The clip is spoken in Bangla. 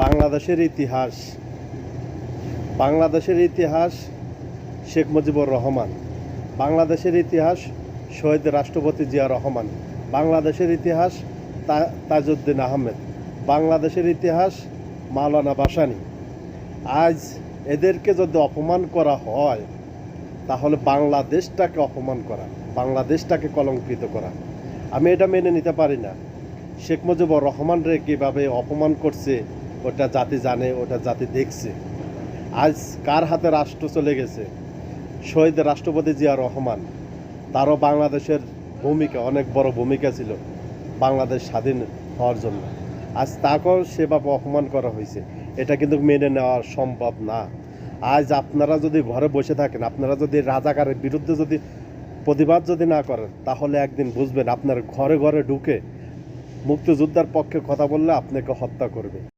বাংলাদেশের ইতিহাস বাংলাদেশের ইতিহাস শেখ মুজিবুর রহমান, বাংলাদেশের ইতিহাস শহীদ রাষ্ট্রপতি জিয়া রহমান, বাংলাদেশের ইতিহাস তাজউদ্দিন আহমেদ, বাংলাদেশের ইতিহাস মাওলানা ভাসানী। আজ এদেরকে যদি অপমান করা হয় তাহলে বাংলাদেশটাকে অপমান করা, বাংলাদেশটাকে কলঙ্কিত করা। আমি এটা মেনে নিতে পারি না। শেখ মুজিবুর রহমানরে কীভাবে অপমান করছে ওটা জাতি জানে, ওটা জাতি দেখছে। আজ কার হাতে রাষ্ট্র চলে গেছে? শহীদ রাষ্ট্রপতি জিয়া রহমান। তারও বাংলাদেশের ভূমিকা, অনেক বড় ভূমিকা ছিল বাংলাদেশ স্বাধীন হওয়ার জন্য। আজ তাকেও সেভাবে অপমান করা হয়েছে, এটা কিন্তু মেনে নেওয়া সম্ভব না। আজ আপনারা যদি ঘরে বসে থাকেন, আপনারা যদি রাজাকারের বিরুদ্ধে যদি প্রতিবাদ যদি না করেন, তাহলে একদিন বুঝবেন আপনার ঘরে ঘরে ঢুকে মুক্তিযোদ্ধার পক্ষে কথা বললে আপনাকে হত্যা করবে।